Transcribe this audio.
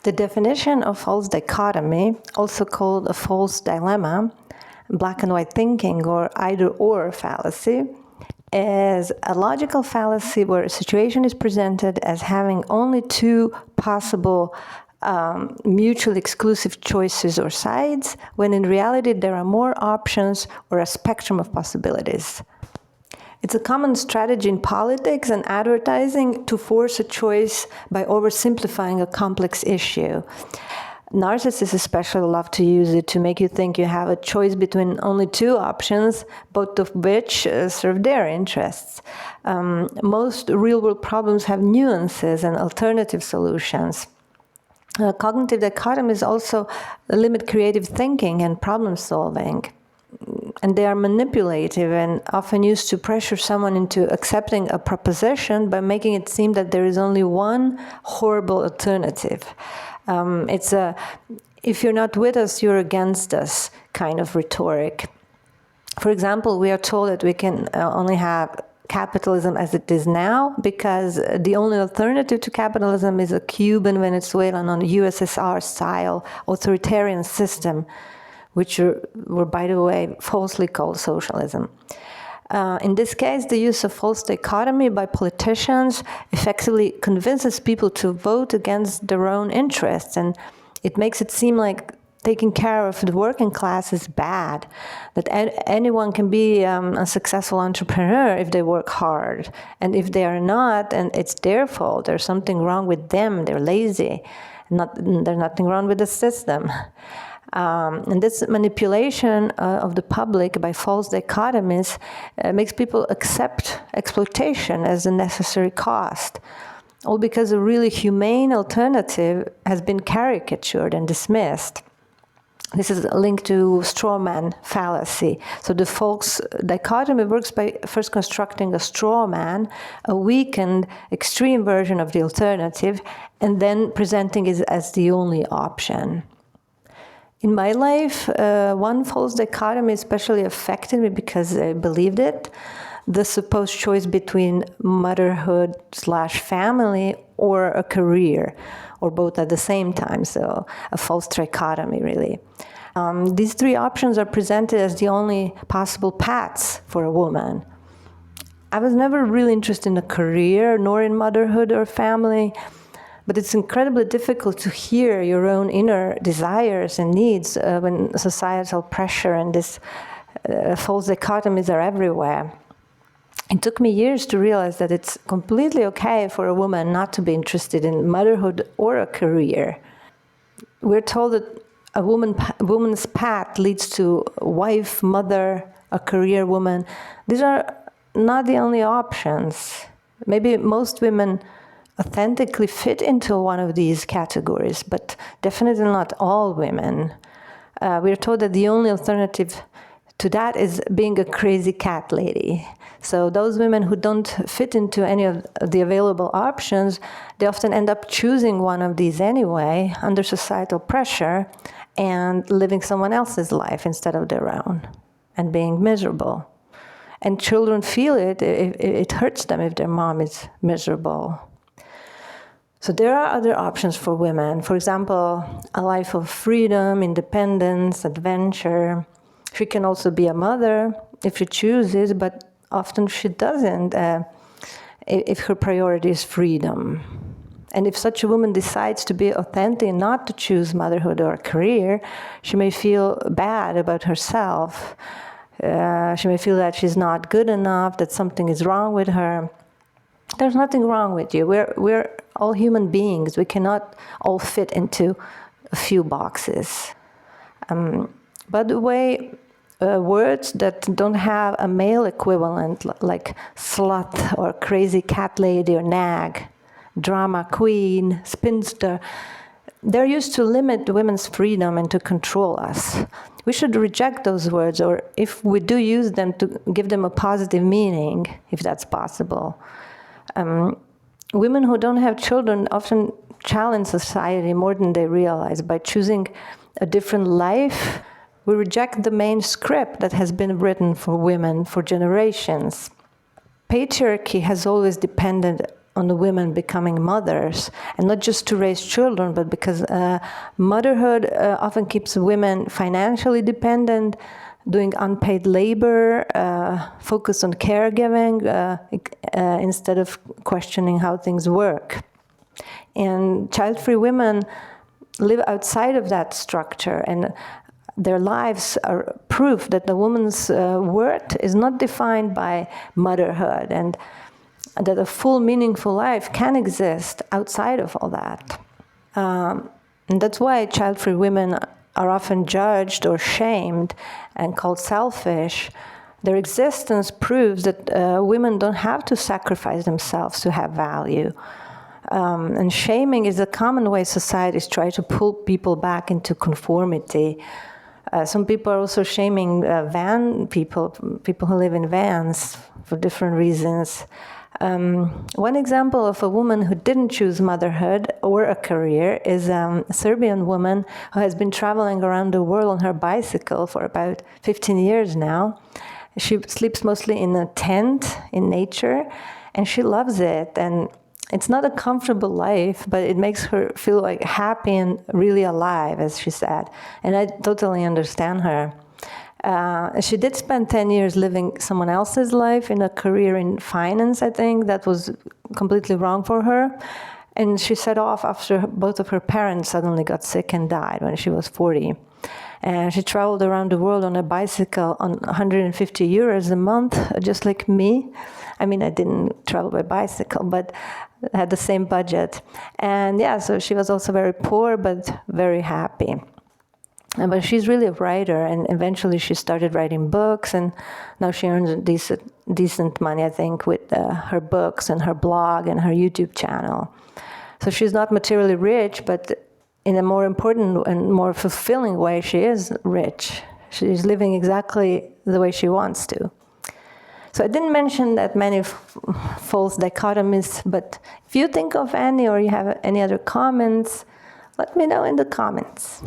The definition of false dichotomy, also called a false dilemma, black and white thinking, or either-or fallacy, is a logical fallacy where a situation is presented as having only two possible mutually exclusive choices or sides, when in reality there are more options or a spectrum of possibilities. It's a common strategy in politics and advertising to force a choice by oversimplifying a complex issue. Narcissists especially love to use it to make you think you have a choice between only two options, both of which serve their interests. Most real-world problems have nuances and alternative solutions. Cognitive dichotomies also limit creative thinking and problem solving. And they are manipulative and often used to pressure someone into accepting a proposition by making it seem that there is only one horrible alternative. It's a "if you're not with us, you're against us" kind of rhetoric. For example, we are told that we can only have capitalism as it is now because the only alternative to capitalism is a Cuban, Venezuelan, or USSR-style authoritarian system, which were, by the way, falsely called socialism. In this case, the use of false dichotomy by politicians effectively convinces people to vote against their own interests, and it makes it seem like taking care of the working class is bad, that anyone can be a successful entrepreneur if they work hard, and if they are not, and it's their fault, there's something wrong with them, they're lazy, there's nothing wrong with the system. And this manipulation of the public by false dichotomies makes people accept exploitation as a necessary cost, all because a really humane alternative has been caricatured and dismissed. This is linked to straw man fallacy. So the false dichotomy works by first constructing a straw man, a weakened, extreme version of the alternative, and then presenting it as the only option. In my life, one false dichotomy especially affected me because I believed it. The supposed choice between motherhood/family or a career, or both at the same time, so a false trichotomy, really. These three options are presented as the only possible paths for a woman. I was never really interested in a career, nor in motherhood or family, but it's incredibly difficult to hear your own inner desires and needs when societal pressure and this false dichotomies are everywhere. It took me years to realize that it's completely okay for a woman not to be interested in motherhood or a career. We're told that a woman's path leads to a wife, mother, a career woman. These are not the only options. Maybe most women authentically fit into one of these categories, but definitely not all women. We're told that the only alternative to that is being a crazy cat lady. So those women who don't fit into any of the available options, they often end up choosing one of these anyway, under societal pressure, and living someone else's life instead of their own, and being miserable. And children feel it. It hurts them if their mom is miserable. So there are other options for women. For example, a life of freedom, independence, adventure. She can also be a mother if she chooses, but often she doesn't if her priority is freedom. And if such a woman decides to be authentic and not to choose motherhood or a career, she may feel bad about herself. She may feel that she's not good enough, that something is wrong with her. There's nothing wrong with you. We're all human beings. We cannot all fit into a few boxes. By the way, words that don't have a male equivalent, like slut or crazy cat lady or nag, drama queen, spinster, they're used to limit women's freedom and to control us. We should reject those words, or if we do use them, to give them a positive meaning, if that's possible. Women who don't have children often challenge society more than they realize. By choosing a different life, we reject the main script that has been written for women for generations. Patriarchy has always depended on the women becoming mothers, and not just to raise children, but because motherhood often keeps women financially dependent, doing unpaid labor, focused on caregiving instead of questioning how things work. And child-free women live outside of that structure, and their lives are proof that the woman's worth is not defined by motherhood, and that a full, meaningful life can exist outside of all that. And that's why child-free women are often judged or shamed and called selfish. Their existence proves that women don't have to sacrifice themselves to have value. And shaming is a common way societies try to pull people back into conformity. Some people are also shaming people who live in vans for different reasons. One example of a woman who didn't choose motherhood or a career is a Serbian woman who has been traveling around the world on her bicycle for about 15 years now. She sleeps mostly in a tent in nature, and she loves it. And it's not a comfortable life, but it makes her feel like happy and really alive, as she said. And I totally understand her. She did spend 10 years living someone else's life in a career in finance, I think. That was completely wrong for her. And she set off after both of her parents suddenly got sick and died when she was 40. And she traveled around the world on a bicycle on 150 euros a month, just like me. I mean, I didn't travel by bicycle, but had the same budget. And yeah, so she was also very poor, but very happy. But she's really a writer, and eventually she started writing books, and now she earns decent money, I think, with her books and her blog and her YouTube channel. So she's not materially rich, but in a more important and more fulfilling way, she is rich. She's living exactly the way she wants to. So I didn't mention that many false dichotomies, but if you think of any or you have any other comments, let me know in the comments.